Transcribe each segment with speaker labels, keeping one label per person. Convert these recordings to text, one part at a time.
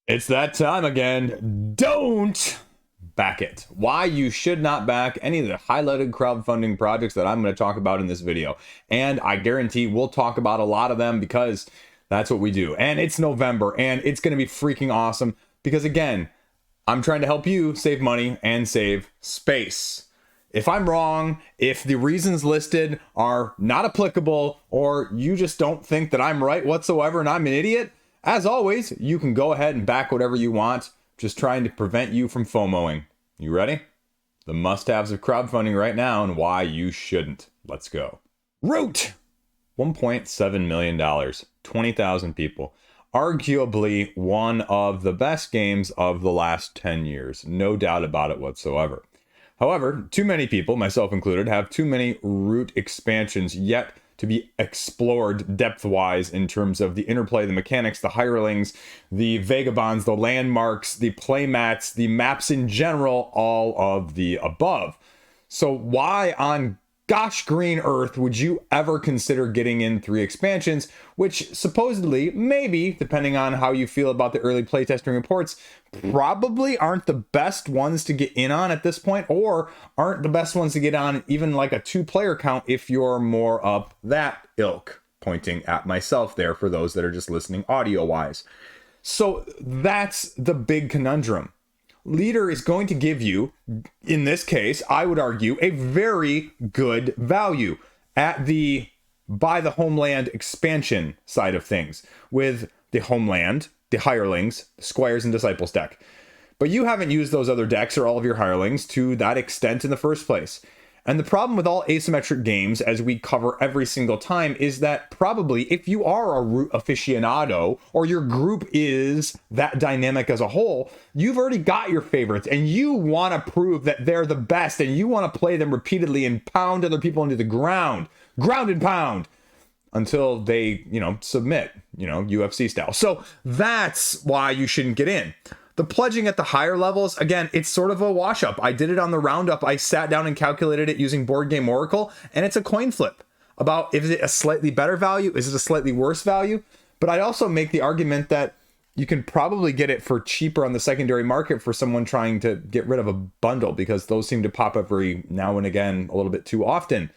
Speaker 1: It's that time again. Don't back it. Why you should not back any of the highlighted crowdfunding projects that I'm going to talk about in this video. And I guarantee we'll talk about a lot of them because that's what we do. And it's November and it's going to be freaking awesome because, again, I'm trying to help you save money and save space. If I'm wrong, if the reasons listed are not applicable, or you just don't think that I'm right whatsoever and I'm an idiot, as always, you can go ahead and back whatever you want, just trying to prevent you from FOMOing. You ready? The must-haves of crowdfunding right now and why you shouldn't. Let's go. Root! $1.7 million, 20,000 people. Arguably one of the best games of the last 10 years. No doubt about it whatsoever. However, too many people, myself included, have too many Root expansions yet to be explored depth-wise in terms of the interplay, the mechanics, the hirelings, the vagabonds, the landmarks, the playmats, the maps in general, all of the above. So why on gosh green earth would you ever consider getting in 3 expansions, which supposedly, maybe, depending on how you feel about the early playtesting reports, probably aren't the best ones to get in on at this point, or aren't the best ones to get on even like a 2-player count if you're more of that ilk, pointing at myself there for those that are just listening audio wise. So that's the big conundrum. Leader is going to give you, in this case, I would argue, a very good value at the buy the Homeland expansion side of things with the Homeland, the hirelings, squires, and disciples deck. But you haven't used those other decks or all of your hirelings to that extent in the first place. And the problem with all asymmetric games, as we cover every single time, is that probably if you are a Root aficionado or your group is that dynamic as a whole, you've already got your favorites and you want to prove that they're the best and you want to play them repeatedly and pound other people into the ground and pound until they, submit, UFC style. So that's why you shouldn't get in. The pledging at the higher levels, again, it's sort of a wash up. I did it on the roundup. I sat down and calculated it using Board Game Oracle, and it's a coin flip about is it a slightly better value? Is it a slightly worse value? But I'd also make the argument that you can probably get it for cheaper on the secondary market for someone trying to get rid of a bundle, because those seem to pop up every now and again a little bit too often,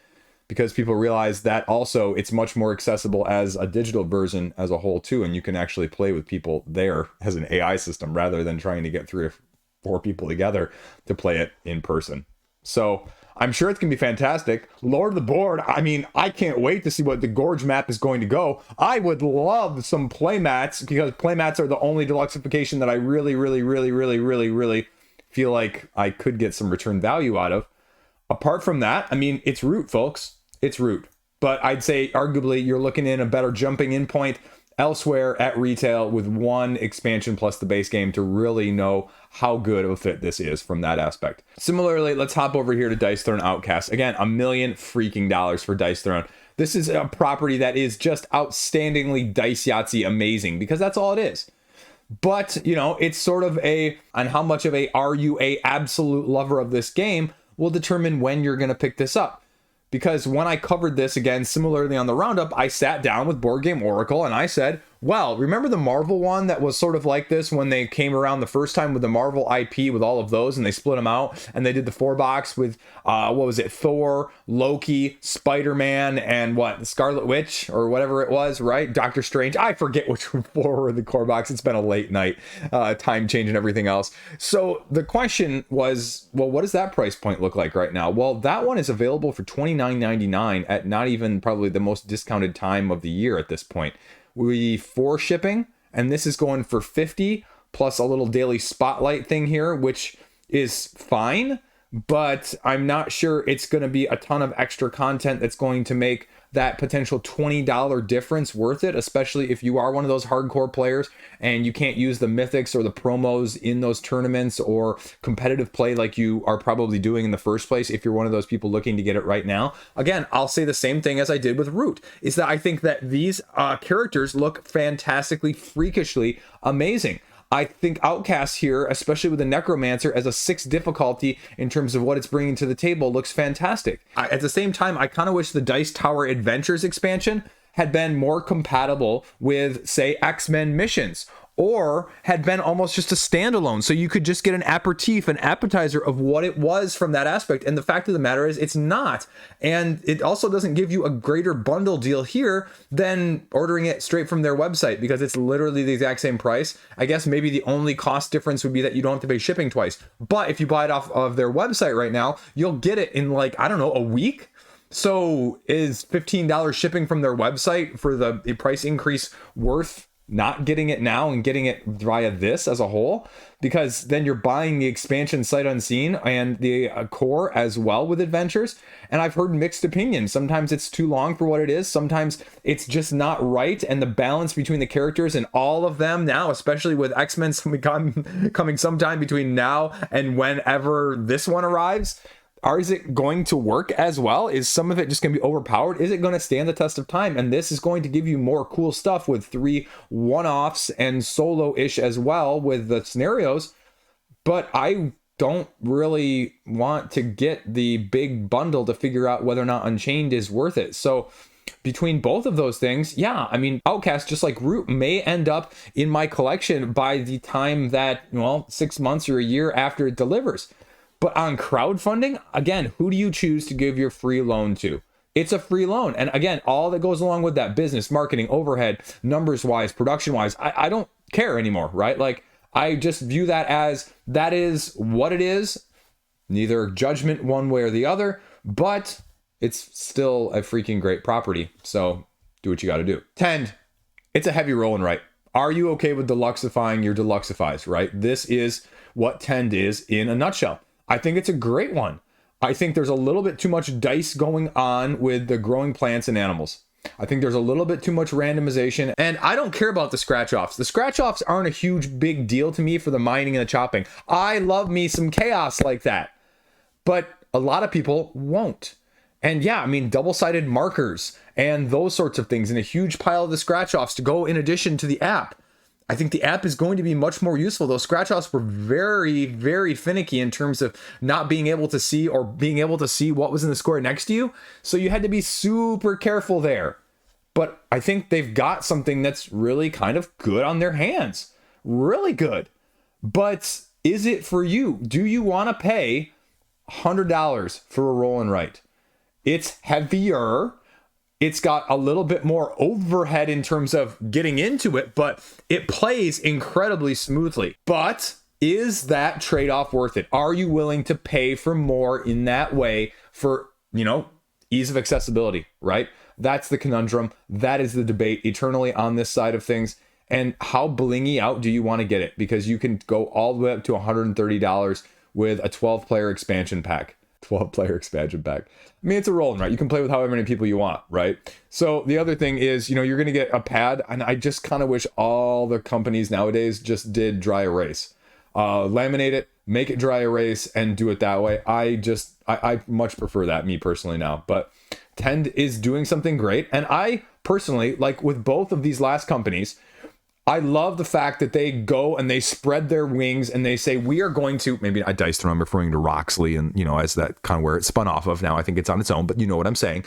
Speaker 1: because people realize that also it's much more accessible as a digital version as a whole too, and you can actually play with people there as an AI system rather than trying to get 3 or 4 people together to play it in person. So I'm sure it's gonna be fantastic. Lord of the Board, I mean, I can't wait to see what the Gorge map is going to go. I would love some playmats, because playmats are the only deluxeification that I really feel like I could get some return value out of. Apart from that, I mean, it's Root, folks. It's Root. But I'd say arguably you're looking in a better jumping in point elsewhere at retail with 1 expansion plus the base game to really know how good of a fit this is from that aspect. Similarly, let's hop over here to Dice Throne Outcasts. Again, $1 million freaking dollars for Dice Throne. This is a property that is just outstandingly Dice Yahtzee amazing, because that's all it is. But, it's sort of on how much of are you a absolute lover of this game will determine when you're going to pick this up. Because when I covered this, again, similarly on the roundup, I sat down with Board Game Oracle and I said, well, remember the Marvel one that was sort of like this when they came around the first time with the Marvel IP with all of those, and they split them out and they did the 4-box with, Thor, Loki, Spider-Man, and the Scarlet Witch or whatever it was, right? Doctor Strange. I forget which 4 were the core box. It's been a late night, time change and everything else. So the question was, well, what does that price point look like right now? Well, that one is available for $29.99 at not even probably the most discounted time of the year at this point. For shipping, and this is going for $50 plus a little daily spotlight thing here, which is fine, but I'm not sure it's going to be a ton of extra content that's going to make that potential $20 difference worth it, especially if you are one of those hardcore players and you can't use the mythics or the promos in those tournaments or competitive play like you are probably doing in the first place if you're one of those people looking to get it right now. Again, I'll say the same thing as I did with Root, is that I think that these characters look fantastically, freakishly amazing. I think Outcasts here, especially with the Necromancer as a 6 difficulty in terms of what it's bringing to the table, looks fantastic. At the same time, I kind of wish the Dice Tower Adventures expansion had been more compatible with, say, X-Men missions, or had been almost just a standalone. So you could just get an aperitif, an appetizer of what it was from that aspect. And the fact of the matter is it's not. And it also doesn't give you a greater bundle deal here than ordering it straight from their website, because it's literally the exact same price. I guess maybe the only cost difference would be that you don't have to pay shipping twice. But if you buy it off of their website right now, you'll get it in like, I don't know, a week. So is $15 shipping from their website for the price increase worth not getting it now and getting it via this as a whole? Because then you're buying the expansion sight unseen and the core as well with adventures. And I've heard mixed opinions. Sometimes it's too long for what it is. Sometimes it's just not right. And the balance between the characters and all of them now, especially with X-Men coming sometime between now and whenever this one arrives, is it going to work as well? Is some of it just going to be overpowered? Is it going to stand the test of time? And this is going to give you more cool stuff with 3 one-offs and solo-ish as well with the scenarios. But I don't really want to get the big bundle to figure out whether or not Unchained is worth it. So between both of those things, yeah, I mean, Outcasts, just like Root, may end up in my collection by the time that, well, 6 months or a year after it delivers. But on crowdfunding, again, who do you choose to give your free loan to? It's a free loan. And again, all that goes along with that, business, marketing, overhead, numbers wise, production wise, I don't care anymore, right? Like, I just view that as that is what it is. Neither judgment one way or the other, but it's still a freaking great property. So do what you got to do. Tend, it's a heavy roll and write. Are you okay with deluxifying your deluxifies, right? This is what Tend is in a nutshell. I think it's a great one. I think there's a little bit too much dice going on with the growing plants and animals. I think there's a little bit too much randomization, and I don't care about the scratch offs. The scratch offs aren't a huge big deal to me for the mining and the chopping. I love me some chaos like that, but a lot of people won't. And yeah, I mean, double-sided markers and those sorts of things, and a huge pile of the scratch offs to go in addition to the app. I think the app is going to be much more useful. Those scratch offs were very, very finicky in terms of not being able to see or being able to see what was in the square next to you. So you had to be super careful there. But I think they've got something that's really kind of good on their hands. Really good. But is it for you? Do you want to pay $100 for a roll and write? It's heavier. It's got a little bit more overhead in terms of getting into it, but it plays incredibly smoothly. But is that trade-off worth it? Are you willing to pay for more in that way for, ease of accessibility, right? That's the conundrum. That is the debate eternally on this side of things. And how blingy out do you want to get it? Because you can go all the way up to $130 with a 12-player expansion pack. 12-player expansion pack. I mean, it's a rolling, right? You can play with however many people you want, right? So the other thing is, you're going to get a pad, and I just kind of wish all the companies nowadays just did dry erase. Laminate it, make it dry erase, and do it that way. I much prefer that, me personally now. But Tend is doing something great, and I personally, like with both of these last companies, I love the fact that they go and they spread their wings and they say, we are going to, maybe I diced when I'm referring to Roxley and, as that kind of where it spun off of. Now I think it's on its own, but you know what I'm saying.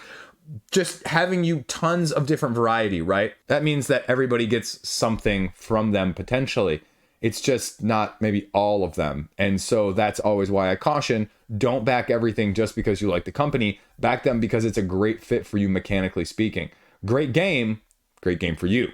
Speaker 1: Just having you tons of different variety, right? That means that everybody gets something from them potentially. It's just not maybe all of them. And so that's always why I caution, don't back everything just because you like the company. Back them because it's a great fit for you mechanically speaking. Great game for you, ?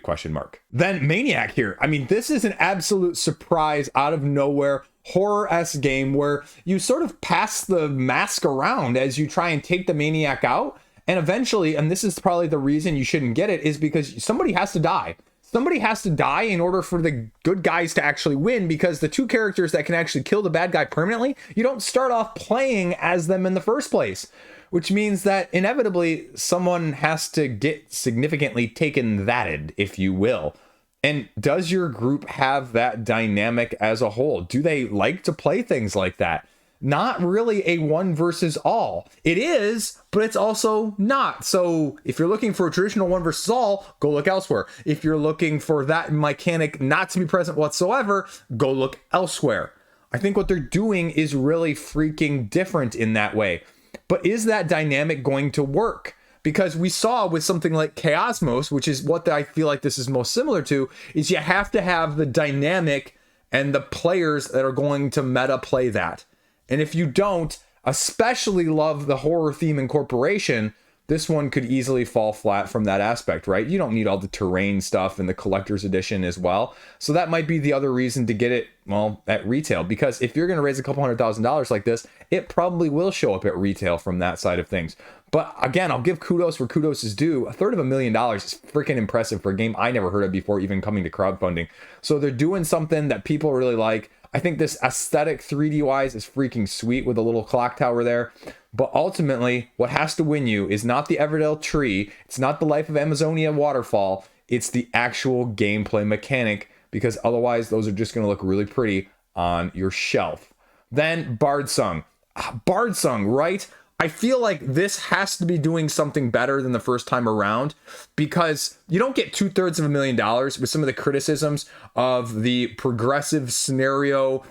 Speaker 1: Then Maniac here. I mean, this is an absolute surprise out of nowhere, horror-esque game where you sort of pass the mask around as you try and take the Maniac out. And eventually, and this is probably the reason you shouldn't get it, is because somebody has to die. Somebody has to die in order for the good guys to actually win, because the two characters that can actually kill the bad guy permanently, you don't start off playing as them in the first place. Which means that inevitably someone has to get significantly taken thatted, if you will. And does your group have that dynamic as a whole? Do they like to play things like that? Not really a one versus all. It is, but it's also not. So if you're looking for a traditional one versus all, go look elsewhere. If you're looking for that mechanic not to be present whatsoever, go look elsewhere. I think what they're doing is really freaking different in that way. But is that dynamic going to work? because we saw with something like Chaosmos, which is what I feel like this is most similar to, is you have to have the dynamic and the players that are going to meta play that. And if you don't, especially love the horror theme incorporation, this one could easily fall flat from that aspect, right? You don't need all the terrain stuff and the collector's edition as well. So that might be the other reason to get it, well, at retail, because if you're going to raise a couple $100,000 like this, it probably will show up at retail from that side of things. But again, I'll give kudos where kudos is due. $350,000 is freaking impressive for a game I never heard of before even coming to crowdfunding. So they're doing something that people really like. I think this aesthetic 3D wise is freaking sweet with a little clock tower there. But ultimately, what has to win you is not the Everdell tree. It's not the Life of Amazonia waterfall. It's the actual gameplay mechanic, because otherwise those are just going to look really pretty on your shelf. Then Bardsung. Bardsung, right? I feel like this has to be doing something better than the first time around, because you don't get $250,000 with some of the criticisms of the progressive scenario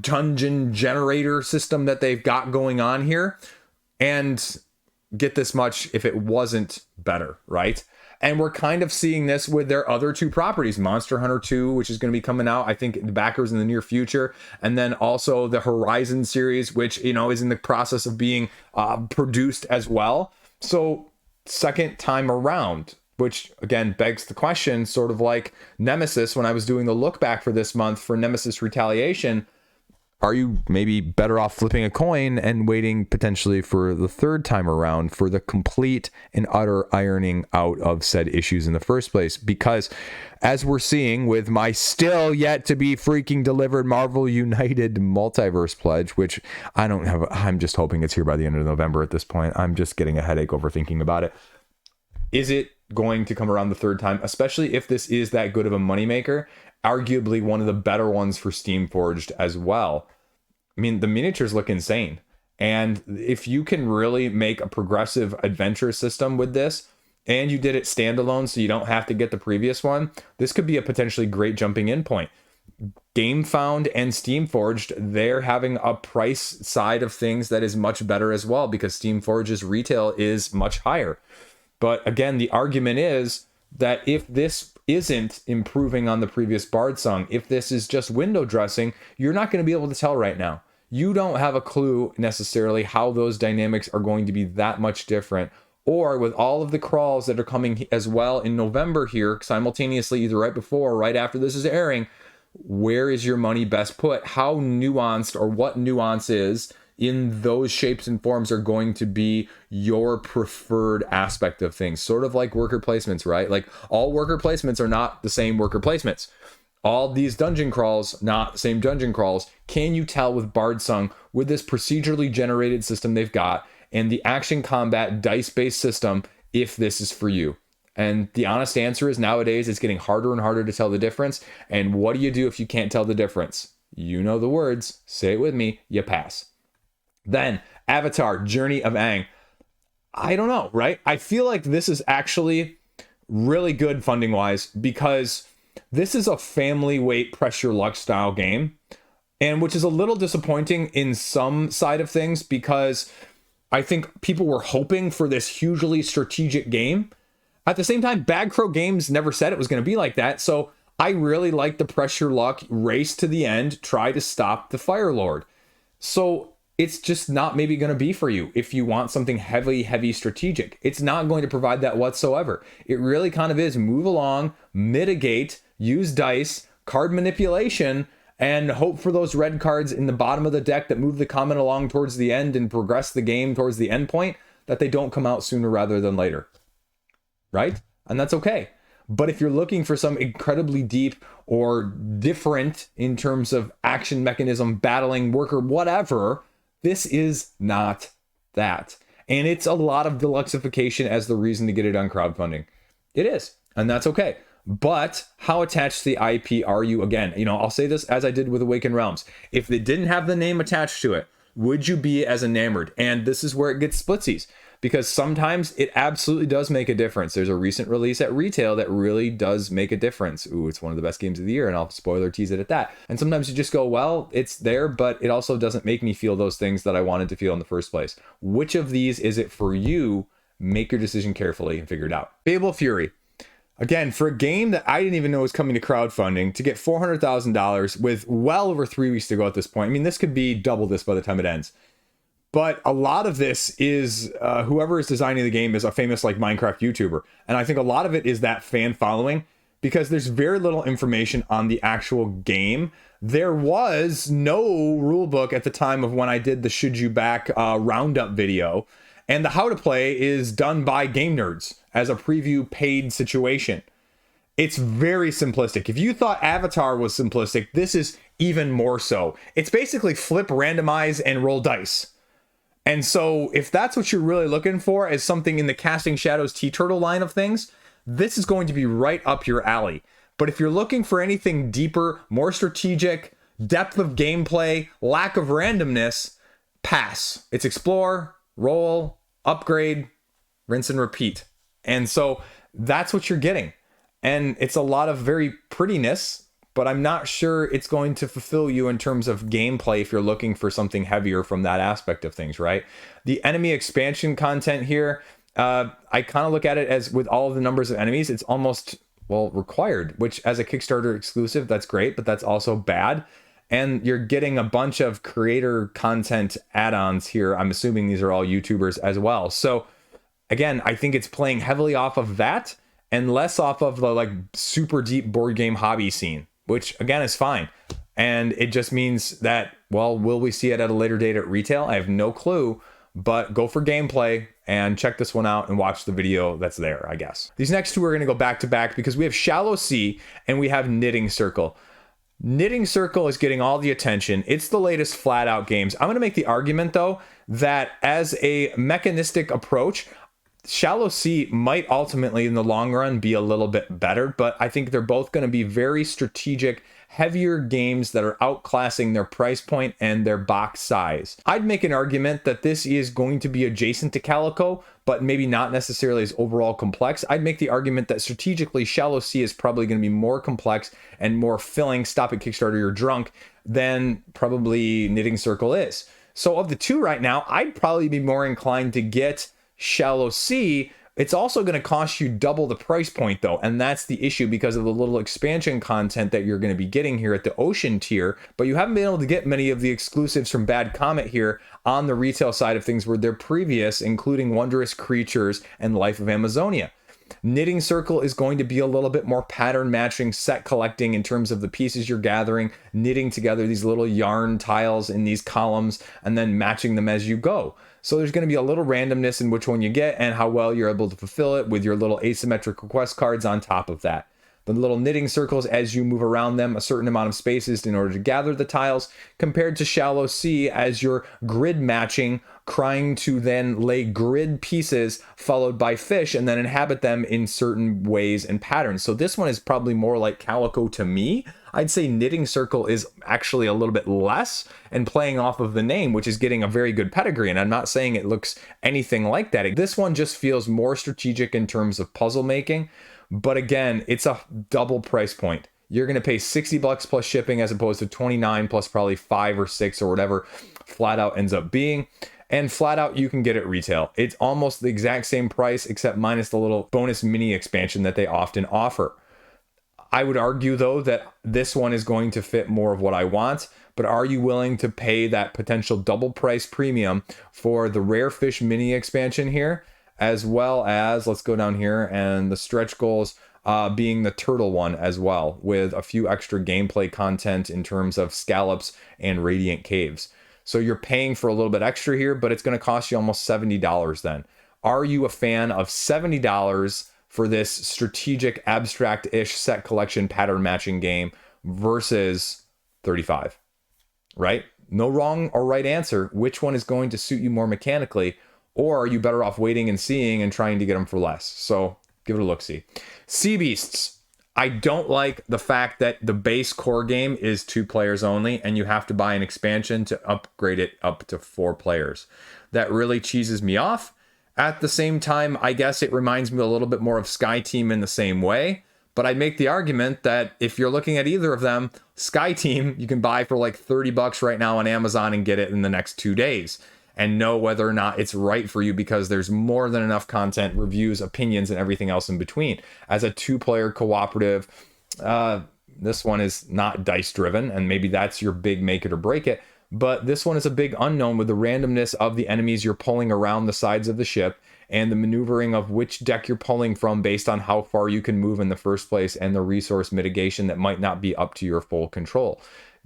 Speaker 1: dungeon generator system that they've got going on here, and get this much if it wasn't better, right? And we're kind of seeing this with their other two properties, Monster Hunter 2, which is going to be coming out, I think, the backers in the near future. And then also the Horizon series, which, you know, is in the process of being produced as well. So second time around, which again begs the question, sort of like Nemesis, when I was doing the look back for this month for Nemesis Retaliation, are you maybe better off flipping a coin and waiting potentially for the third time around for the complete and utter ironing out of said issues in the first place? Because as we're seeing with my still yet to be freaking delivered Marvel United Multiverse pledge, which I'm just hoping it's here by the end of November at this point. I'm just getting a headache over thinking about it. Is it going to come around the third time, especially if this is that good of a moneymaker? Arguably one of the better ones for Steamforged as well. I mean, the miniatures look insane. And if you can really make a progressive adventure system with this, and you did it standalone so you don't have to get the previous one, this could be a potentially great jumping in point. GameFound and Steamforged, they're having a price side of things that is much better as well, because Steamforge's retail is much higher. But again, the argument is that if this isn't improving on the previous Bardsung, if this is just window dressing, you're not going to be able to tell right now. You don't have a clue necessarily how those dynamics are going to be that much different, or with all of the crawls that are coming as well in November here simultaneously, either right before or right after this is airing, where is your money best put? How nuanced, or what nuance is in those shapes and forms are going to be your preferred aspect of things? Sort of like worker placements, right? Like all worker placements are not the same worker placements. All these dungeon crawls, not the same dungeon crawls. Can you tell with Bardsung, with this procedurally generated system they've got and the action combat dice-based system, if this is for you? And the honest answer is nowadays it's getting harder and harder to tell the difference. And what do you do if you can't tell the difference? You know the words. Say it with me. You pass. Then Avatar, Journey of Aang. I don't know, right? I feel like this is actually really good funding wise, because this is a family weight pressure luck style game, and which is a little disappointing in some side of things, because I think people were hoping for this hugely strategic game. At the same time, Bad Crow Games never said it was going to be like that. So I really like the pressure luck race to the end, try to stop the Fire Lord. So it's just not maybe going to be for you if you want something heavy strategic. It's not going to provide that whatsoever. It really kind of is move along, mitigate, use dice, card manipulation, and hope for those red cards in the bottom of the deck that move the comment along towards the end and progress the game towards the end point, that they don't come out sooner rather than later. Right? And that's okay. But if you're looking for some incredibly deep or different in terms of action mechanism, battling, worker, whatever, this is not that. And it's a lot of deluxification as the reason to get it on crowdfunding. It is. And that's okay. But how attached to the IP are you? Again, I'll say this as I did with Awakened Realms. If they didn't have the name attached to it, would you be as enamored? And this is where it gets splitsies, because sometimes it absolutely does make a difference. There's a recent release at retail that really does make a difference. Ooh, it's one of the best games of the year, and I'll spoiler tease it at that. And sometimes you just go, well, it's there, but it also doesn't make me feel those things that I wanted to feel in the first place. Which of these is it for you? Make your decision carefully and figure it out. Fable Fury. Again, for a game that I didn't even know was coming to crowdfunding, to get $400,000 with well over 3 weeks to go at this point. I mean, this could be double this by the time it ends. But a lot of this is whoever is designing the game is a famous like Minecraft YouTuber. And I think a lot of it is that fan following, because there's very little information on the actual game. There was no rule book at the time of when I did the Should You Back roundup video. And the how to play is done by game nerds as a preview paid situation. It's very simplistic. If you thought Avatar was simplistic, this is even more so. It's basically flip, randomize, and roll dice. And so if that's what you're really looking for as something in the Casting Shadows T-Turtle line of things, this is going to be right up your alley. But if you're looking for anything deeper, more strategic, depth of gameplay, lack of randomness, pass. It's explore, roll, upgrade, rinse and repeat. And so that's what you're getting. And it's a lot of very prettiness, but I'm not sure it's going to fulfill you in terms of gameplay if you're looking for something heavier from that aspect of things, right? The enemy expansion content here, I kind of look at it as with all of the numbers of enemies, it's almost, well, required, which as a Kickstarter exclusive, that's great, but that's also bad. And you're getting a bunch of creator content add-ons here. I'm assuming these are all YouTubers as well. So again, I think it's playing heavily off of that and less off of the like super deep board game hobby scene, which again is fine. And it just means that, well, will we see it at a later date at retail? I have no clue, but go for gameplay and check this one out and watch the video that's there, I guess. These next two are going to go back to back because we have Shallow Sea and we have Knitting Circle. Knitting Circle is getting all the attention. It's the latest flat out games. I'm going to make the argument though that as a mechanistic approach, Shallow Sea might ultimately in the long run be a little bit better, but I think they're both going to be very strategic, heavier games that are outclassing their price point and their box size. I'd make an argument that this is going to be adjacent to Calico, but maybe not necessarily as overall complex. I'd make the argument that strategically Shallow Sea is probably going to be more complex and more filling, stop at Kickstarter, you're drunk, than probably Knitting Circle is. So of the two right now, I'd probably be more inclined to get Shallow Sea. It's also going to cost you double the price point though, and that's the issue because of the little expansion content that you're going to be getting here at the ocean tier, but you haven't been able to get many of the exclusives from Bad Comet here on the retail side of things where they're previous, including Wondrous Creatures and Life of Amazonia. Knitting Circle is going to be a little bit more pattern matching, set collecting in terms of the pieces you're gathering, knitting together these little yarn tiles in these columns, and then matching them as you go. So there's going to be a little randomness in which one you get and how well you're able to fulfill it with your little asymmetric request cards on top of that. The little knitting circles, as you move around them, a certain amount of spaces in order to gather the tiles, compared to Shallow Sea as you're grid matching, trying to then lay grid pieces followed by fish and then inhabit them in certain ways and patterns. So this one is probably more like Calico to me. I'd say Knitting Circle is actually a little bit less and playing off of the name, which is getting a very good pedigree. And I'm not saying it looks anything like that. This one just feels more strategic in terms of puzzle making. But again, it's a double price point. You're going to pay $60 plus shipping as opposed to $29 plus probably $5 or $6 or whatever flat out ends up being. And flat out, you can get it retail. It's almost the exact same price, except minus the little bonus mini expansion that they often offer. I would argue, though, that this one is going to fit more of what I want, but are you willing to pay that potential double price premium for the Rare Fish mini expansion here, as well as, let's go down here, and the stretch goals being the turtle one as well, with a few extra gameplay content in terms of scallops and radiant caves. So you're paying for a little bit extra here, but it's going to cost you almost $70 then. Are you a fan of $70 for this strategic, abstract-ish set collection pattern matching game versus $35, right? No wrong or right answer. Which one is going to suit you more mechanically? Or are you better off waiting and seeing and trying to get them for less? So give it a look-see. Sea Beasts. I don't like the fact that the base core game is 2 players only and you have to buy an expansion to upgrade it up to 4 players. That really cheeses me off. At the same time, I guess it reminds me a little bit more of Sky Team in the same way. But I'd make the argument that if you're looking at either of them, Sky Team, you can buy for like $30 right now on Amazon and get it in the next 2 days. and know whether or not it's right for you, because there's more than enough content, reviews, opinions, and everything else in between. As a 2-player cooperative, this one is not dice driven, and maybe that's your big make it or break it. But this one is a big unknown with the randomness of the enemies you're pulling around the sides of the ship, and the maneuvering of which deck you're pulling from based on how far you can move in the first place, and the resource mitigation that might not be up to your full control.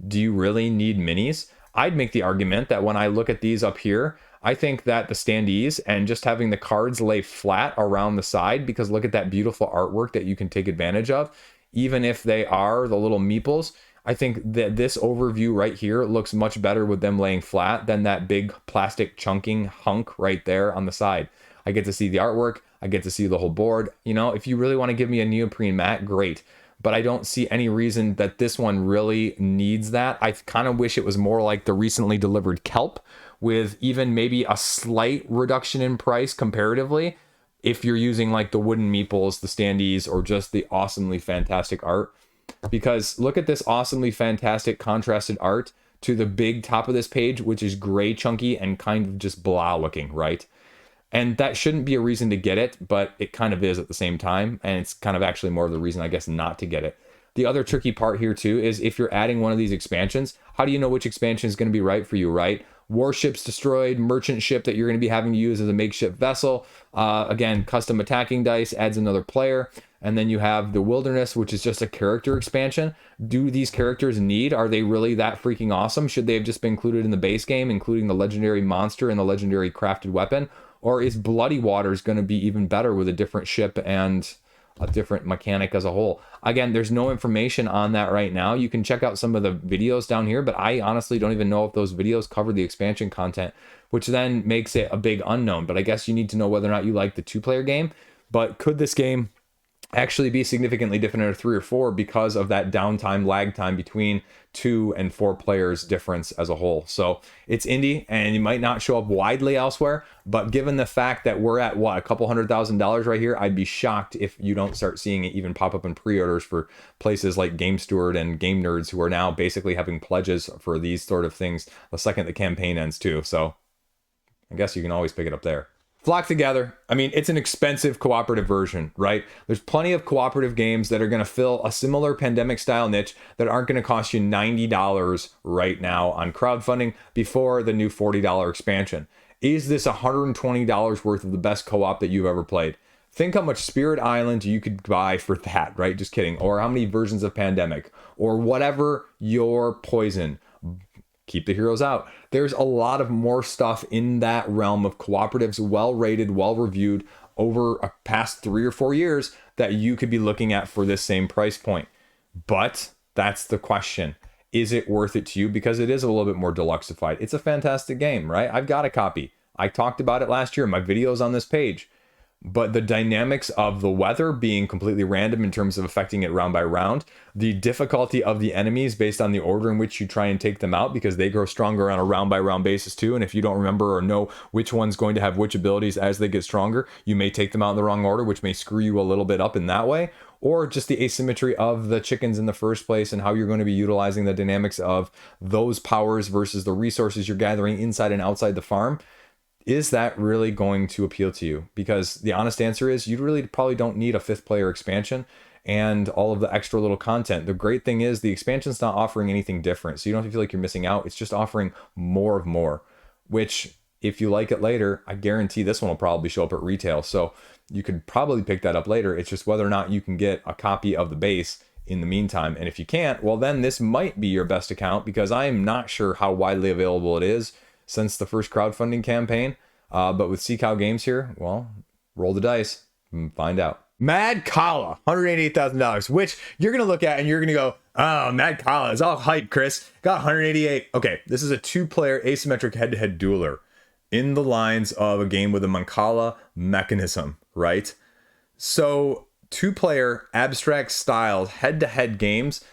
Speaker 1: Do you really need minis? I'd make the argument that when I look at these up here, I think that the standees and just having the cards lay flat around the side, because look at that beautiful artwork that you can take advantage of, even if they are the little meeples. I think that this overview right here looks much better with them laying flat than that big plastic chunking hunk right there on the side. I get to see the artwork. I get to see the whole board. You know, if you really want to give me a neoprene mat, great. But I don't see any reason that this one really needs that. I kind of wish it was more like the recently delivered kelp, with even maybe a slight reduction in price comparatively, if you're using like the wooden meeples, the standees, or just the awesomely fantastic art. Because look at this awesomely fantastic contrasted art to the big top of this page, which is gray chunky and kind of just blah looking, right? And that shouldn't be a reason to get it, but it kind of is at the same time. And it's kind of actually more of the reason, I guess, not to get it. The other tricky part here too is if you're adding one of these expansions, how do you know which expansion is going to be right for you, right? Warships destroyed, merchant ship that you're going to be having to use as a makeshift vessel. Again, custom attacking dice adds another player. And then you have the wilderness, which is just a character expansion. Do these characters are they really that freaking awesome? Should they have just been included in the base game, including the legendary monster and the legendary crafted weapon? Or is Bloody Waters going to be even better with a different ship and a different mechanic as a whole? Again, there's no information on that right now. You can check out some of the videos down here, but I honestly don't even know if those videos cover the expansion content, which then makes it a big unknown. But I guess you need to know whether or not you like the 2-player game. But could this game actually be significantly different in a 3 or 4 because of that downtime, lag time between 2 and 4 players difference as a whole? So it's indie and it might not show up widely elsewhere, but given the fact that we're at what, a couple $100,000 right here, I'd be shocked if you don't start seeing it even pop up in pre-orders for places like Game Steward and Game Nerds, who are now basically having pledges for these sort of things the second the campaign ends too. So I guess you can always pick it up there. Flock Together, I mean, it's an expensive cooperative version, right? There's plenty of cooperative games that are going to fill a similar pandemic style niche that aren't going to cost you $90 right now on crowdfunding before the new $40 expansion. Is this $120 worth of the best co-op that you've ever played? Think how much Spirit Island you could buy for that, right? Just kidding. Or how many versions of Pandemic, or whatever your poison. Keep the heroes out. There's a lot of more stuff in that realm of cooperatives, well rated, well reviewed over a past 3 or 4 years that you could be looking at for this same price point. But that's the question. Is it worth it to you? Because it is a little bit more deluxeified. It's a fantastic game, right? I've got a copy. I talked about it last year in my videos on this page. But the dynamics of the weather being completely random in terms of affecting it round by round, the difficulty of the enemies based on the order in which you try and take them out, because they grow stronger on a round by round basis too. And if you don't remember or know which one's going to have which abilities as they get stronger, you may take them out in the wrong order, which may screw you a little bit up in that way. Or just the asymmetry of the chickens in the first place and how you're going to be utilizing the dynamics of those powers versus the resources you're gathering inside and outside the farm. Is that really going to appeal to you? Because the honest answer is you really probably don't need a 5th player expansion and all of the extra little content. The great thing is the expansion's not offering anything different, so you don't have to feel like you're missing out. It's just offering more of more, which if you like it later, I guarantee this one will probably show up at retail. So you could probably pick that up later. It's just whether or not you can get a copy of the base in the meantime. And if you can't, well, then this might be your best account, because I am not sure how widely available it is since the first crowdfunding campaign. But with Cow Games here, well, roll the dice and find out. Madcala, $188,000, which you're going to look at and you're going to go, oh, Madcala is all hype, Chris. Got 188. Okay, this is a 2-player asymmetric head-to-head dueler in the lines of a game with a Mancala mechanism, right? So 2-player abstract styled head-to-head games,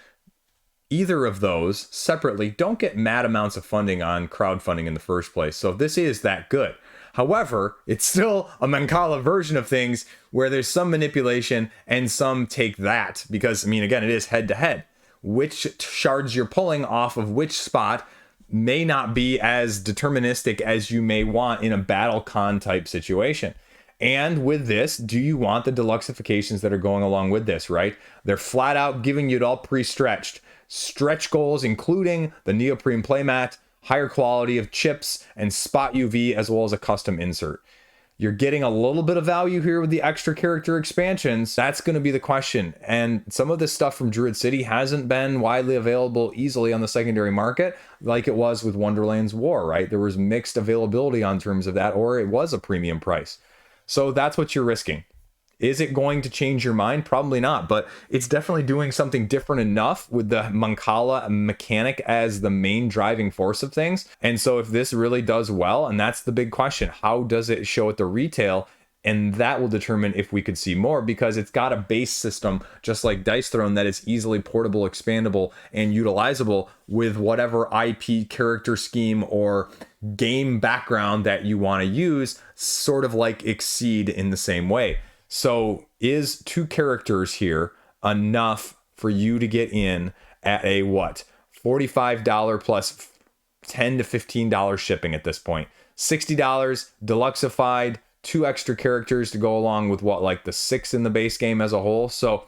Speaker 1: either of those separately don't get mad amounts of funding on crowdfunding in the first place. So this is that good. However, it's still a Mancala version of things where there's some manipulation and some take that, because, I mean, again, it is head to head. Which shards you're pulling off of which spot may not be as deterministic as you may want in a battle con type situation. And with this, do you want the deluxifications that are going along with this, right? They're flat out giving you it all pre-stretched. Stretch goals, including the neoprene playmat, higher quality of chips, and spot UV, as well as a custom insert. You're getting a little bit of value here with the extra character expansions. That's going to be the question. And some of this stuff from Druid City hasn't been widely available easily on the secondary market like it was with Wonderland's War, right? There was mixed availability on terms of that, or it was a premium price. So that's what you're risking. Is it going to change your mind? Probably not, but it's definitely doing something different enough with the Madcala mechanic as the main driving force of things. And so if this really does well, and that's the big question, how does it show at the retail? And that will determine if we could see more, because it's got a base system, just like Dice Throne, that is easily portable, expandable, and utilizable with whatever IP character scheme or game background that you want to use, sort of like Exceed in the same way. So is 2 characters here enough for you to get in at a what? $45 plus $10 to $15 shipping at this point. $60 deluxified, 2 extra characters to go along with what, like the 6 in the base game as a whole. So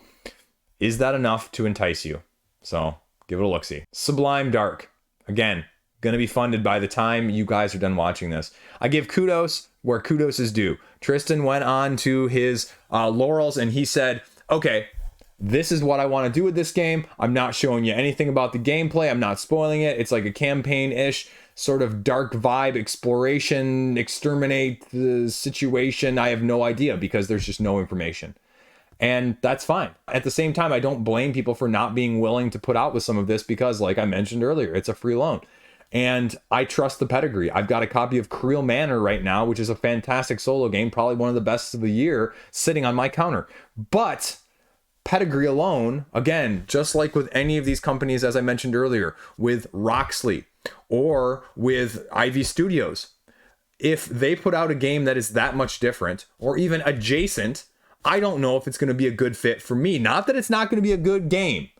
Speaker 1: is that enough to entice you? So give it a look-see. Sublime Dark, again, going to be funded by the time you guys are done watching this. I give kudos where kudos is due. Tristan went on to his laurels and he said, okay, this is what I want to do with this game. I'm not showing you anything about the gameplay. I'm not spoiling it. It's like a campaign-ish sort of dark vibe, exploration, exterminate the situation. I have no idea because there's just no information. And that's fine. At the same time, I don't blame people for not being willing to put out with some of this because, like I mentioned earlier, it's a free loan. And I trust the pedigree. I've got a copy of Creel Manor right now, which is a fantastic solo game, probably one of the best of the year, sitting on my counter. But pedigree alone, again, just like with any of these companies, as I mentioned earlier, with Roxley or with Ivy Studios, if they put out a game that is that much different or even adjacent, I don't know if it's going to be a good fit for me. Not that it's not going to be a good game.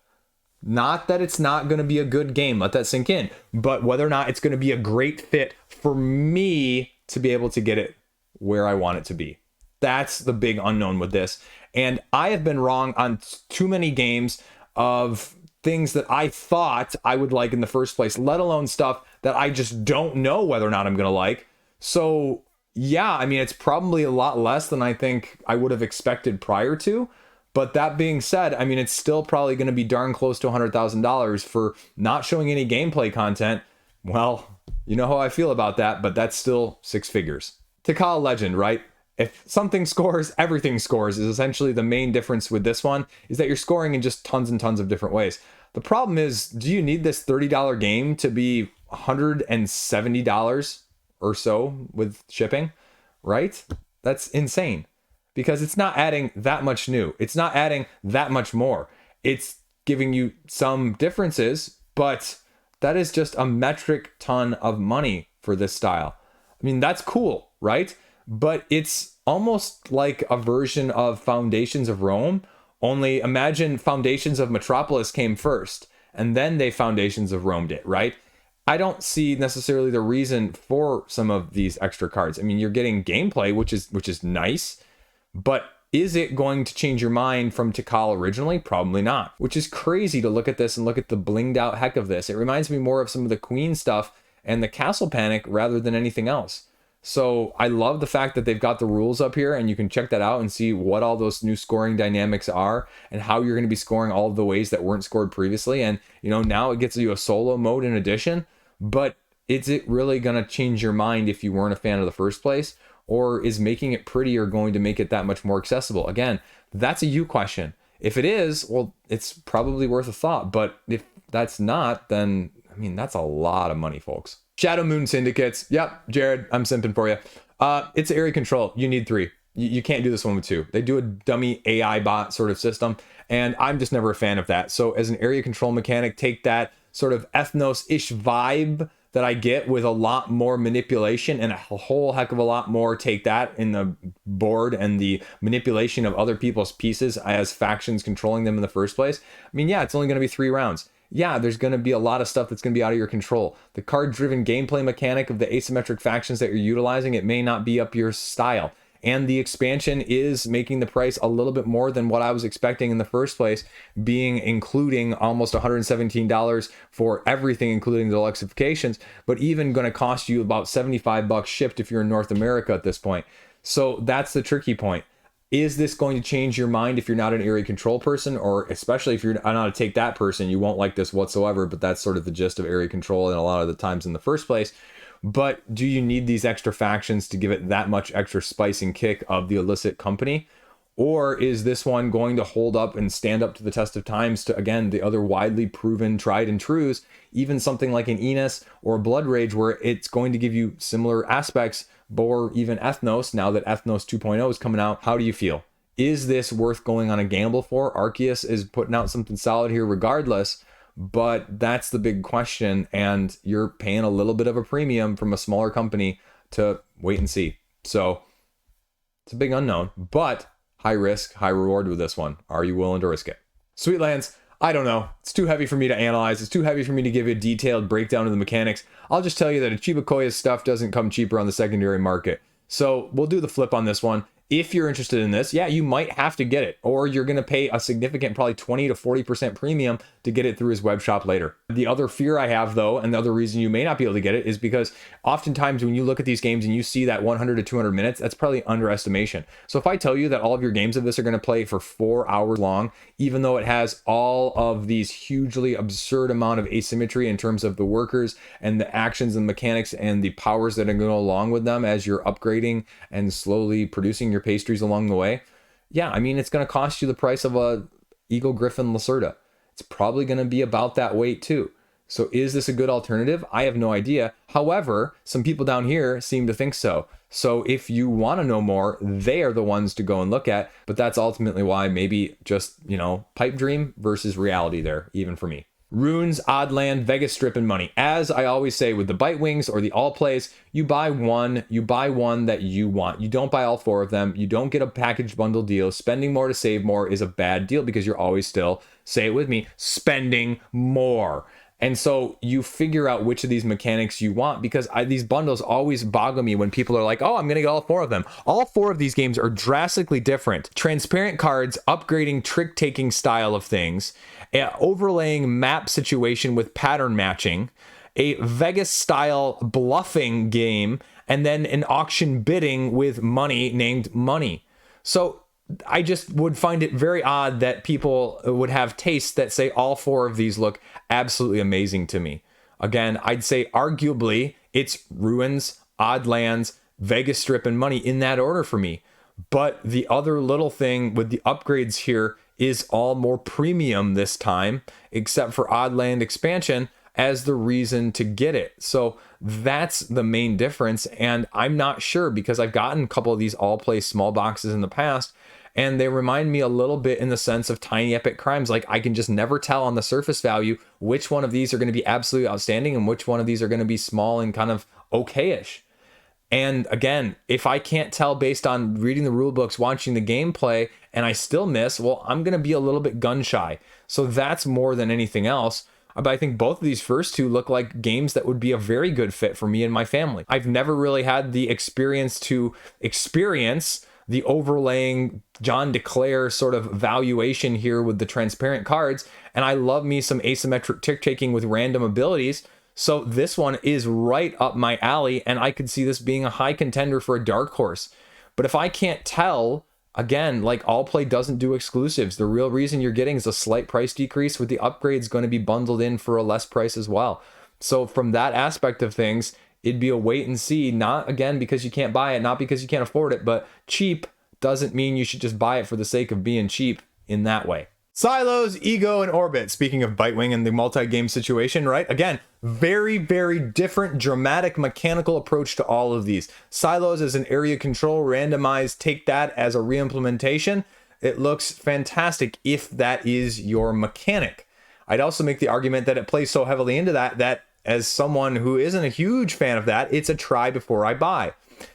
Speaker 1: Not that it's not going to be a good game, let that sink in, but whether or not it's going to be a great fit for me to be able to get it where I want it to be. That's the big unknown with this. And I have been wrong on too many games of things that I thought I would like in the first place, let alone stuff that I just don't know whether or not I'm going to like. So yeah, I mean, it's probably a lot less than I think I would have expected prior to. But that being said, I mean, it's still probably going to be darn close to $100,000 for not showing any gameplay content. Well, you know how I feel about that, but that's still 6 figures. Tikal Legend, right? If something scores, everything scores is essentially the main difference with this one, is that you're scoring in just tons and tons of different ways. The problem is, do you need this $30 game to be $170 or so with shipping, right? That's insane. Because it's not adding that much new. It's not adding that much more. It's giving you some differences, but that is just a metric ton of money for this style. I mean, that's cool, right? But it's almost like a version of Foundations of Rome. Only imagine Foundations of Metropolis came first, and then they Foundations of Romed it, right? I don't see necessarily the reason for some of these extra cards. I mean, you're getting gameplay, which is nice. But is it going to change your mind from Tikal originally? Probably not, which is crazy to look at this and look at the blinged out heck of this. It reminds me more of some of the Queen stuff and the Castle Panic rather than anything else. So I love the fact that they've got the rules up here and you can check that out and see what all those new scoring dynamics are and how you're going to be scoring all of the ways that weren't scored previously. And, you know, now it gets you a solo mode in addition, but is it really going to change your mind if you weren't a fan of the first place? Or is making it prettier going to make it that much more accessible? Again, that's a you question. If it is, well, it's probably worth a thought. But if that's not, then, I mean, that's a lot of money, folks. Shadow Moon Syndicates. Yep, Jared, I'm simping for you. It's area control. You need 3. You can't do this one with 2. They do a dummy AI bot sort of system, and I'm just never a fan of that. So as an area control mechanic, take that sort of ethnos-ish vibe that I get with a lot more manipulation and a whole heck of a lot more take that in the board and the manipulation of other people's pieces as factions controlling them in the first place. I mean, yeah, it's only going to be 3 rounds. yeah, there's going to be a lot of stuff that's going to be out of your control. The card-driven gameplay mechanic of the asymmetric factions that you're utilizing, it may not be up your style. And the expansion is making the price a little bit more than what I was expecting in the first place, including almost $117 for everything, including the deluxifications, but even going to cost you about $75 shipped if you're in North America at this point. So that's the tricky point. Is this going to change your mind if you're not an area control person, or especially if you're not a take that person, you won't like this whatsoever, but that's sort of the gist of area control and a lot of the times in the first place. But do you need these extra factions to give it that much extra spice and kick of the illicit company? Or is this one going to hold up and stand up to the test of times to, again, the other widely proven tried and trues, even something like an Enos or a Blood Rage, where it's going to give you similar aspects, or even Ethnos, now that Ethnos 2.0 is coming out? How do you feel? Is this worth going on a gamble for? Arceus is putting out something solid here regardless, but that's the big question, and you're paying a little bit of a premium from a smaller company to wait and see. So it's a big unknown, but high risk, high reward with this one. Are you willing to risk it? Sweetlands, I don't know. It's too heavy for me to analyze. It's too heavy for me to give you a detailed breakdown of the mechanics. I'll just tell you that a Chibiukoya's stuff doesn't come cheaper on the secondary market. So we'll do the flip on this one. If you're interested in this, yeah, you might have to get it, or you're going to pay a significant, probably 20 to 40% premium to get it through his web shop later. The other fear I have, though, and the other reason you may not be able to get it, is because oftentimes when you look at these games and you see that 100 to 200 minutes, that's probably underestimation. So if I tell you that all of your games of this are going to play for 4 hours long, even though it has all of these hugely absurd amount of asymmetry in terms of the workers and the actions and mechanics and the powers that are going to go along with them as you're upgrading and slowly producing your pastries along the way, yeah, I mean, it's going to cost you the price of a Eagle Griffin Lacerda. It's probably going to be about that weight too. So is this a good alternative? I have no idea. However, some people down here seem to think so. So if you want to know more, they are the ones to go and look at. But that's ultimately why maybe just, pipe dream versus reality there, even for me. Runes, Oddland, Vegas Strip, and money. As I always say with the Bite Wings or the All Plays, you buy one that you want. You don't buy all 4 of them. You don't get a package bundle deal. Spending more to save more is a bad deal because you're always still, say it with me, spending more. And so you figure out which of these mechanics you want, because these bundles always boggle me when people are like, oh, I'm going to get all 4 of them. All 4 of these games are drastically different. Transparent cards, upgrading trick-taking style of things, overlaying map situation with pattern matching, a Vegas style bluffing game, and then an auction bidding with money named money. So I just would find it very odd that people would have tastes that say all 4 of these look absolutely amazing to me. Again, I'd say arguably it's Ruins, Oddlands, Vegas Strip, and money in that order for me. But the other little thing with the upgrades here is all more premium this time, except for Oddland expansion as the reason to get it. So that's the main difference. And I'm not sure, because I've gotten a couple of these all play small boxes in the past, and they remind me a little bit in the sense of tiny epic crimes. Like, I can just never tell on the surface value which one of these are going to be absolutely outstanding and which one of these are going to be small and kind of okay-ish. And again, if I can't tell based on reading the rule books, watching the gameplay, and I still miss, well, I'm going to be a little bit gun shy. So that's more than anything else. But I think both of these first 2 look like games that would be a very good fit for me and my family. I've never really had the experience to experience the overlaying John DeClaire sort of valuation here with the transparent cards. And I love me some asymmetric trick-taking with random abilities. So this one is right up my alley, and I could see this being a high contender for a dark horse. But if I can't tell, again, like, all play doesn't do exclusives. The real reason you're getting is a slight price decrease, with the upgrades going to be bundled in for a less price as well. So from that aspect of things, it'd be a wait and see, not again because you can't buy it, not because you can't afford it, but cheap doesn't mean you should just buy it for the sake of being cheap in that way. Silos, Ego, and Orbit. Speaking of Bitewing and the multi-game situation, right? Again, very, very different, dramatic, mechanical approach to all of these. Silos is an area control, randomized, take that as a re-implementation. It looks fantastic if that is your mechanic. I'd also make the argument that it plays so heavily into that as someone who isn't a huge fan of that, it's a try before I buy.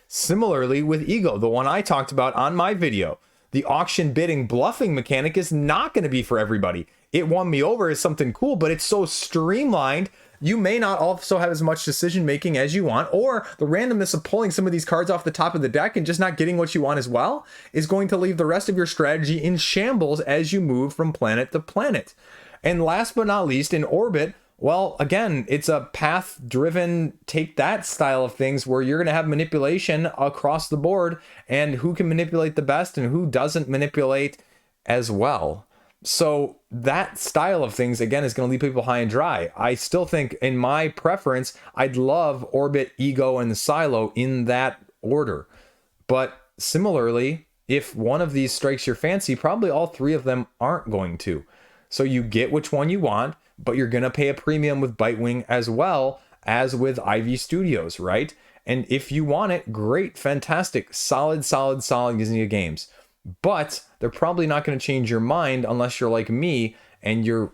Speaker 1: Similarly with Ego, the one I talked about on my video. The auction bidding bluffing mechanic is not going to be for everybody. it won me over is something cool, but it's so streamlined. You may not also have as much decision making as you want, or the randomness of pulling some of these cards off the top of the deck and just not getting what you want as well is going to leave the rest of your strategy in shambles as you move from planet to planet. And last but not least, in Orbit, well, again, it's a path-driven, take that style of things where you're going to have manipulation across the board, and who can manipulate the best and who doesn't manipulate as well. So that style of things, again, is going to leave people high and dry. I still think, in my preference, I'd love Orbit, Ego, and the Silo in that order. But similarly, if one of these strikes your fancy, probably all three of them aren't going to. So you get which one you want, but you're going to pay a premium with Bitewing as well as with Ivy Studios, right? And if you want it, great, fantastic, solid Disney games. But they're probably not going to change your mind unless you're like me and you're,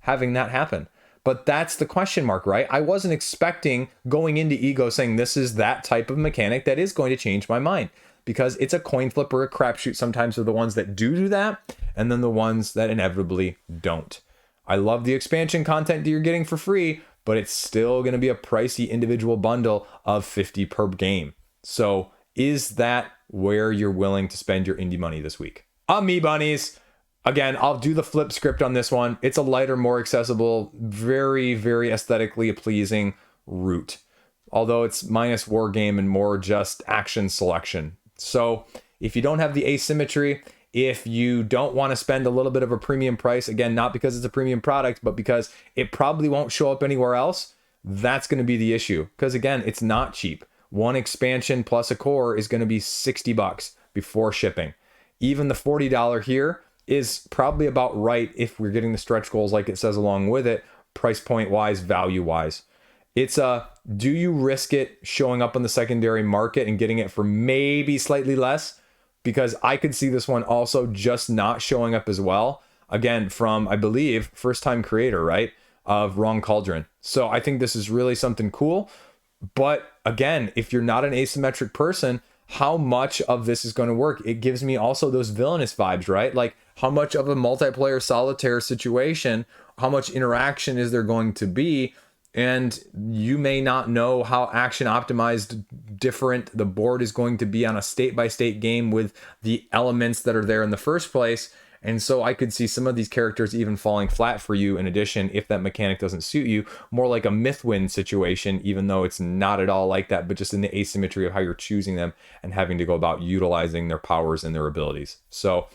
Speaker 1: having that happen. But that's the question mark, right? I wasn't expecting going into Ego saying this is that type of mechanic that is going to change my mind, because it's a coin flip or a crapshoot sometimes with the ones that do that, and then the ones that inevitably don't. I love the expansion content that you're getting for free, but it's still going to be a pricey individual bundle of $50 per game. So is that where you're willing to spend your indie money this week? Amoebunnies. Again, I'll do the flip script on this one. It's a lighter, more accessible, very, very aesthetically pleasing route. Although it's minus war game and more just action selection. So if you don't have the asymmetry, if you don't want to spend a little bit of a premium price, again, not because it's a premium product, but because it probably won't show up anywhere else, that's going to be the issue. Because again, it's not cheap. One expansion plus a core is going to be $60 before shipping. Even the $40 here is probably about right if we're getting the stretch goals like it says along with it, price point wise, value wise. It's do you risk it showing up on the secondary market and getting it for maybe slightly less? Because I could see this one also just not showing up as well. Again, from, I believe, first time creator, right, of Wrong Cauldron. So I think this is really something cool. But again, if you're not an asymmetric person, how much of this is going to work? It gives me also those villainous vibes, right? Like, how much of a multiplayer solitaire situation, how much interaction is there going to be? And you may not know how action optimized different the board is going to be on a state-by-state game with the elements that are there in the first place. And so I could see some of these characters even falling flat for you in addition if that mechanic doesn't suit you. More like a Mythwind situation, even though it's not at all like that, but just in the asymmetry of how you're choosing them and having to go about utilizing their powers and their abilities. So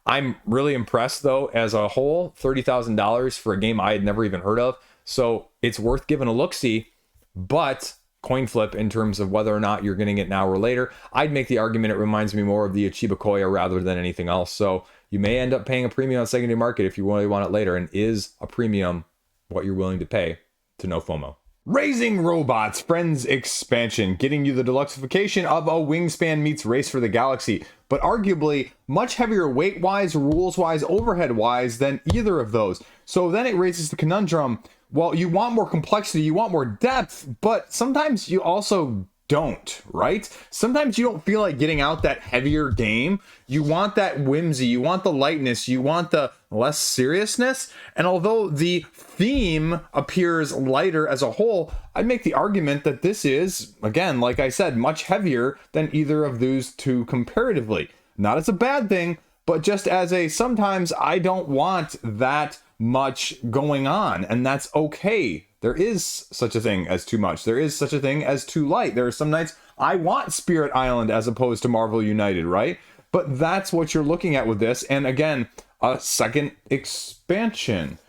Speaker 1: I'm really impressed, though, as a whole. $30,000 for a game I had never even heard of. So it's worth giving a look-see, but coin flip in terms of whether or not you're getting it now or later. I'd make the argument it reminds me more of the Ichibakoya rather than anything else. So you may end up paying a premium on secondary market if you really want it later, and is a premium what you're willing to pay to no FOMO. Raising Robots Friends expansion, getting you the deluxeification of a Wingspan meets Race for the Galaxy, but arguably much heavier weight-wise, rules-wise, overhead-wise than either of those. So then it raises the conundrum, well, you want more complexity, you want more depth, but sometimes you also don't, right? Sometimes you don't feel like getting out that heavier game. You want that whimsy, you want the lightness, you want the less seriousness. And although the theme appears lighter as a whole, I'd make the argument that this is, again, like I said, much heavier than either of those two comparatively. Not as a bad thing, but just as a sometimes I don't want that much going on, and that's okay. There is such a thing as too much. There is such a thing as too light. There are some nights I want Spirit Island as opposed to Marvel United, right? But that's what you're looking at with this. And again, a second expansion.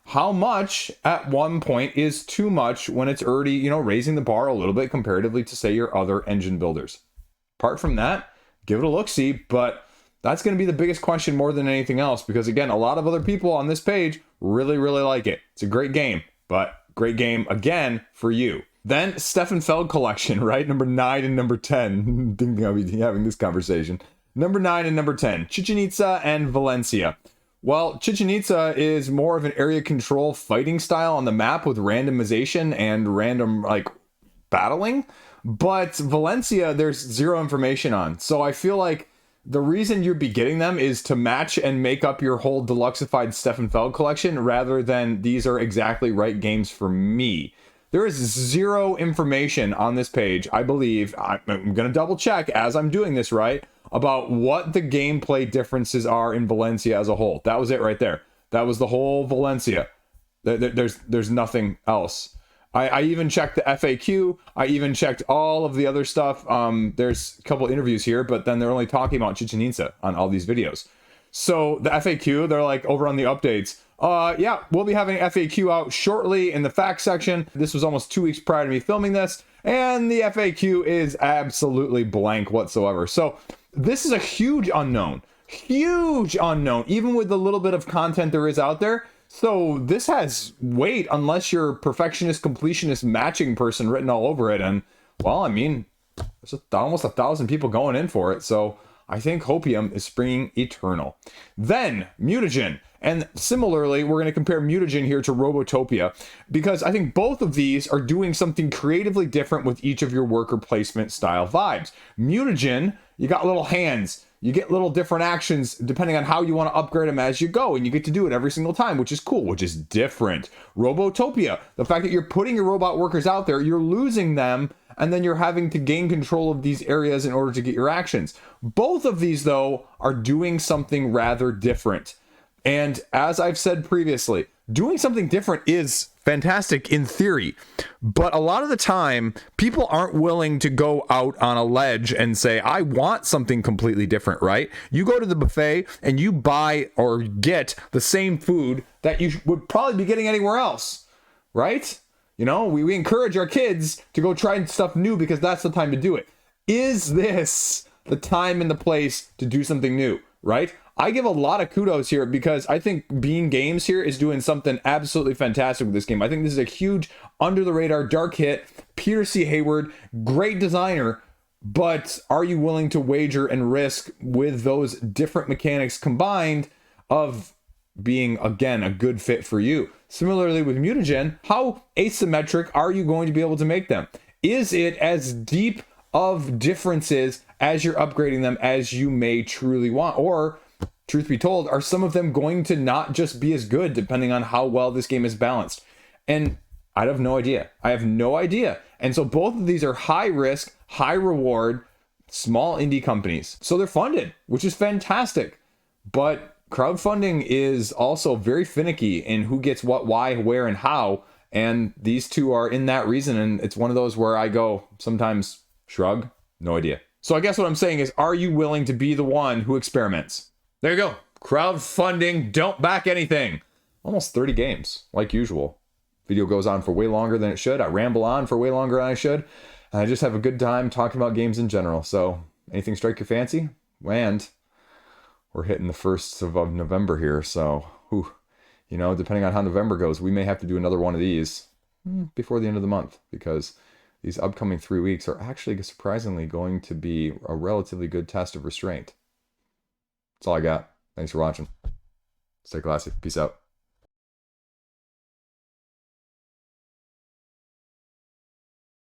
Speaker 1: How much at one point is too much when it's already, raising the bar a little bit comparatively to, say, your other engine builders? Apart from that, give it a look-see, but that's going to be the biggest question more than anything else, because again, a lot of other people on this page really, really like it. It's a great game, but great game again for you. Then Stefan Feld collection, right? Number 9 and number 10. Didn't think I'll be having this conversation. Number 9 and number 10, Chichen Itza and Valencia. Well, Chichen Itza is more of an area control fighting style on the map with randomization and random battling, but Valencia there's zero information on. So I feel like the reason you'd be getting them is to match and make up your whole deluxeified Stefan Feld collection, rather than these are exactly right games for me. There is zero information on this page, I believe, I'm going to double check as I'm doing this, right, about what the gameplay differences are in Valencia as a whole. That was it right there. That was the whole Valencia. There's nothing else. I even checked the FAQ. I even checked all of the other stuff. There's a couple interviews here, but then they're only talking about Chichen Itza on all these videos. So the FAQ, they're like over on the updates. Yeah, we'll be having FAQ out shortly in the facts section. This was almost 2 weeks prior to me filming this, and the FAQ is absolutely blank whatsoever. So this is a huge unknown, even with the little bit of content there is out there. So this has weight unless you're perfectionist, completionist, matching person written all over it. And well, I mean, there's almost 1,000 people going in for it. So I think Hopium is springing eternal. Then Mutagen. And similarly, we're going to compare Mutagen here to Robotopia, because I think both of these are doing something creatively different with each of your worker placement style vibes. Mutagen, you got little hands. You get little different actions depending on how you want to upgrade them as you go, and you get to do it every single time, which is cool, which is different. Robotopia, the fact that you're putting your robot workers out there, you're losing them, and then you're having to gain control of these areas in order to get your actions. Both of these, though, are doing something rather different. And as I've said previously, doing something different is fantastic in theory, but a lot of the time people aren't willing to go out on a ledge and say, I want something completely different, right? You go to the buffet and you buy or get the same food that you would probably be getting anywhere else, right? You know, we encourage our kids to go try stuff new because that's the time to do it. Is this the time and the place to do something new, right? I give a lot of kudos here because I think Bean Games here is doing something absolutely fantastic with this game. I think this is a huge under the radar dark hit. Peter C. Hayward, great designer, but are you willing to wager and risk with those different mechanics combined of being, again, a good fit for you? Similarly with Mutagen, how asymmetric are you going to be able to make them? Is it as deep of differences as you're upgrading them as you may truly want? Or, truth be told, are some of them going to not just be as good depending on how well this game is balanced? And I have no idea. I have no idea. And so both of these are high risk, high reward, small indie companies. So they're funded, which is fantastic. But crowdfunding is also very finicky in who gets what, why, where, and how. And these two are in that reason. And it's one of those where I go sometimes shrug, no idea. So I guess what I'm saying is, are you willing to be the one who experiments? There you go. Crowdfunding, don't back anything. Almost 30 games, like usual. Video goes on for way longer than it should. I ramble on for way longer than I should. And I just have a good time talking about games in general. So anything strike your fancy? And we're hitting the 1st of November here. So, you know, depending on how November goes, we may have to do another one of these before the end of the month, because these upcoming 3 weeks are actually surprisingly going to be a relatively good test of restraint. That's all I got. Thanks for watching. Stay classy. Peace out.